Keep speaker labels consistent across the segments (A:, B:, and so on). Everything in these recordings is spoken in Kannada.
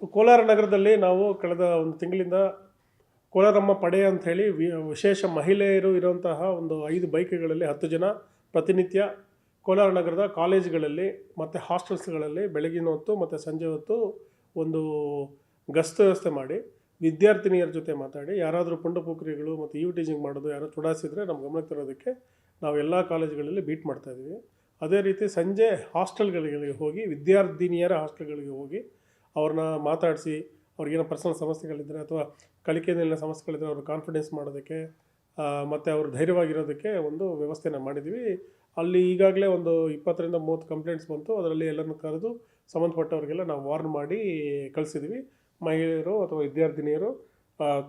A: ಕೋಲಾರ ನಗರದಲ್ಲಿ ನಾವು ಕಳೆದ ಒಂದು ತಿಂಗಳಿಂದ ಕೋಲಾರಮ್ಮ ಪಡೆ ಅಂತ ಹೇಳಿ ವಿಶೇಷ ಮಹಿಳೆಯರು ಇರುವಂತಹ ಒಂದು 5 ಬೈಕ್ಗಳಲ್ಲಿ 10 ಜನ ಪ್ರತಿನಿತ್ಯ ಕೋಲಾರ ನಗರದ ಕಾಲೇಜುಗಳಲ್ಲಿ ಮತ್ತು ಹಾಸ್ಟೆಲ್ಸ್ಗಳಲ್ಲಿ ಬೆಳಗಿನ ಹೊತ್ತು ಮತ್ತು ಸಂಜೆ ಹೊತ್ತು ಒಂದು ಗಸ್ತು ವ್ಯವಸ್ಥೆ ಮಾಡಿ ವಿದ್ಯಾರ್ಥಿನಿಯರ ಜೊತೆ ಮಾತಾಡಿ ಯಾರಾದರೂ ಪುಂಡಪೋಖರಿಗಳು ಮತ್ತು ಟೀಚಿಂಗ್ ಮಾಡೋದು ಯಾರೋ ಚುಡಾಯಿಸಿದರೆ ನಮ್ಮ ಗಮನಕ್ಕೆ ತರೋದಕ್ಕೆ ನಾವು ಎಲ್ಲ ಕಾಲೇಜುಗಳಲ್ಲಿ ಬೀಟ್ ಮಾಡ್ತಾಯಿದ್ದೀವಿ. ಅದೇ ರೀತಿ ಸಂಜೆ ಹಾಸ್ಟೆಲ್ಗಳಿಗೆ ಹೋಗಿ ವಿದ್ಯಾರ್ಥಿನಿಯರ ಹಾಸ್ಟೆಲ್ಗಳಿಗೆ ಹೋಗಿ ಅವ್ರನ್ನ ಮಾತಾಡಿಸಿ ಅವ್ರಿಗೇನೋ ಪರ್ಸನಲ್ ಸಮಸ್ಯೆಗಳಿದ್ದರೆ ಅಥವಾ ಕಲಿಕೆಯಲ್ಲಿನ ಸಮಸ್ಯೆಗಳಿದ್ದರೆ ಅವ್ರ ಕಾನ್ಫಿಡೆನ್ಸ್ ಮಾಡೋದಕ್ಕೆ ಮತ್ತು ಅವರು ಧೈರ್ಯವಾಗಿರೋದಕ್ಕೆ ಒಂದು ವ್ಯವಸ್ಥೆನ ಮಾಡಿದ್ದೀವಿ. ಅಲ್ಲಿ ಈಗಾಗಲೇ ಒಂದು 20ರಿಂದ 30 ಕಂಪ್ಲೇಂಟ್ಸ್ ಬಂತು. ಅದರಲ್ಲಿ ಎಲ್ಲರನ್ನು ಕರೆದು ಸಂಬಂಧಪಟ್ಟವ್ರಿಗೆಲ್ಲ ನಾವು ವಾರ್ನ್ ಮಾಡಿ ಕಳಿಸಿದ್ವಿ. ಮಹಿಳೆಯರು ಅಥವಾ ವಿದ್ಯಾರ್ಥಿನಿಯರು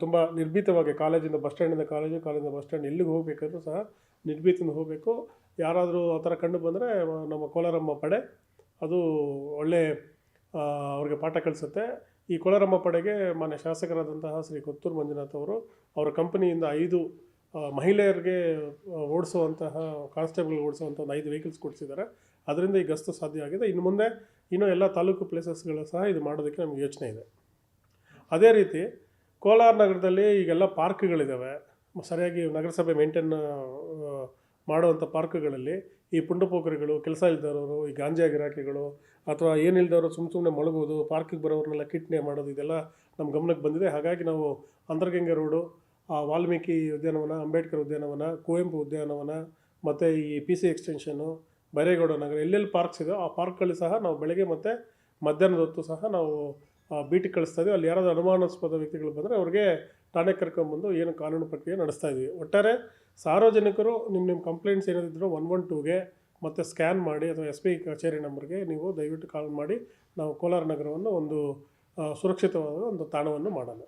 A: ತುಂಬ ನಿರ್ಭೀತವಾಗಿ ಕಾಲೇಜಿಂದ ಬಸ್ ಸ್ಟ್ಯಾಂಡಿಂದ ಕಾಲೇಜು, ಕಾಲೇಜಿಂದ ಬಸ್ ಸ್ಟ್ಯಾಂಡ್ ಎಲ್ಲಿಗೆ ಹೋಗಬೇಕಾದ್ರೂ ಸಹ ನಿರ್ಭೀತಿಯಿಂದ ಹೋಗಬೇಕು. ಯಾರಾದರೂ ಆ ಥರ ಕಂಡು ಬಂದರೆ ನಮ್ಮ ಕೋಲಾರಮ್ಮ ಪಡೆ ಅದು ಒಳ್ಳೆ ಅವ್ರಿಗೆ ಪಾಠ ಕಲಿಸುತ್ತೆ. ಈ ಕೋಲಾರಮ್ಮ ಪಡೆಗೆ ಮಾನ್ಯ ಶಾಸಕರಾದಂತಹ ಶ್ರೀ ಕೊತ್ತೂರು ಮಂಜುನಾಥ್ ಅವರು ಅವರ ಕಂಪನಿಯಿಂದ 5 ಮಹಿಳೆಯರಿಗೆ ಓಡಿಸುವಂತಹ ಕಾನ್ಸ್ಟೇಬಲ್ ಓಡಿಸುವಂಥ ಒಂದು 5 ವೆಹಿಕಲ್ಸ್ ಕೊಡಿಸಿದ್ದಾರೆ. ಅದರಿಂದ ಈ ಗಸ್ತು ಸಾಧ್ಯ ಆಗಿದೆ. ಇನ್ನು ಮುಂದೆ ಇನ್ನೂ ಎಲ್ಲ ತಾಲೂಕು ಪ್ಲೇಸಸ್ಗಳು ಸಹ ಇದು ಮಾಡೋದಕ್ಕೆ ನಮಗೆ ಯೋಚನೆ ಇದೆ. ಅದೇ ರೀತಿ ಕೋಲಾರ ನಗರದಲ್ಲಿ ಈಗೆಲ್ಲ ಪಾರ್ಕ್ಗಳಿದ್ದಾವೆ. ಸರಿಯಾಗಿ ನಗರಸಭೆ ಮೇಂಟೈನ್ ಮಾಡುವಂಥ ಪಾರ್ಕ್ಗಳಲ್ಲಿ ಈ ಪುಂಡಪೋಖರಿಗಳು, ಕೆಲಸ ಇಲ್ದವರು, ಈ ಗಾಂಜಾ ಗಿರಾಕಿಗಳು ಅಥವಾ ಏನಿಲ್ದವರು ಸುಮ್ಮನೆ ಮಲಗೋದು, ಪಾರ್ಕಿಗೆ ಬರೋರನ್ನೆಲ್ಲ ಕಿಡ್ನಾಪ್ ಮಾಡೋದು, ಇದೆಲ್ಲ ನಮ್ಮ ಗಮನಕ್ಕೆ ಬಂದಿದೆ. ಹಾಗಾಗಿ ನಾವು ಅಂತರಗಂಗೆ ರೋಡು, ವಾಲ್ಮೀಕಿ ಉದ್ಯಾನವನ, ಅಂಬೇಡ್ಕರ್ ಉದ್ಯಾನವನ, ಕುವೆಂಪು ಉದ್ಯಾನವನ ಮತ್ತು ಈ PC ಎಕ್ಸ್ಟೆನ್ಷನ್ನು, ಬೈರೇಗೌಡ ನಗರ ಎಲ್ಲೆಲ್ಲಿ ಪಾರ್ಕ್ಸ್ ಇದೆಯೋ ಆ ಪಾರ್ಕ್ಗಳಲ್ಲಿ ಸಹ ನಾವು ಬೆಳಗ್ಗೆ ಮತ್ತು ಮಧ್ಯಾಹ್ನದ ಹೊತ್ತು ಸಹ ನಾವು ಬೀಟಿಗೆ ಕಳಿಸ್ತಾ ಇದ್ದೀವಿ. ಅಲ್ಲಿ ಯಾರಾದರೂ ಅನುಮಾನಾಸ್ಪದ ವ್ಯಕ್ತಿಗಳು ಬಂದರೆ ಅವ್ರಿಗೆ ಠಾಣೆಗೆ ಕರ್ಕೊಂಬಂದು ಏನು ಕಾನೂನು ಪ್ರಕ್ರಿಯೆ ನಡೆಸ್ತಾ ಇದ್ದೀವಿ. ಒಟ್ಟಾರೆ ಸಾರ್ವಜನಿಕರು ನಿಮ್ಮ ಕಂಪ್ಲೇಂಟ್ಸ್ ಏನಾದಿದ್ದರೂ 112ಗೆ ಮತ್ತು ಸ್ಕ್ಯಾನ್ ಮಾಡಿ ಅಥವಾ SP ಕಚೇರಿ ನಂಬರ್ಗೆ ನೀವು ದಯವಿಟ್ಟು ಕಾಲ್ ಮಾಡಿ ನಾವು ಕೋಲಾರ ನಗರವನ್ನು ಒಂದು ಸುರಕ್ಷಿತವಾದ ಒಂದು ತಾಣವನ್ನು ಮಾಡೋಣ.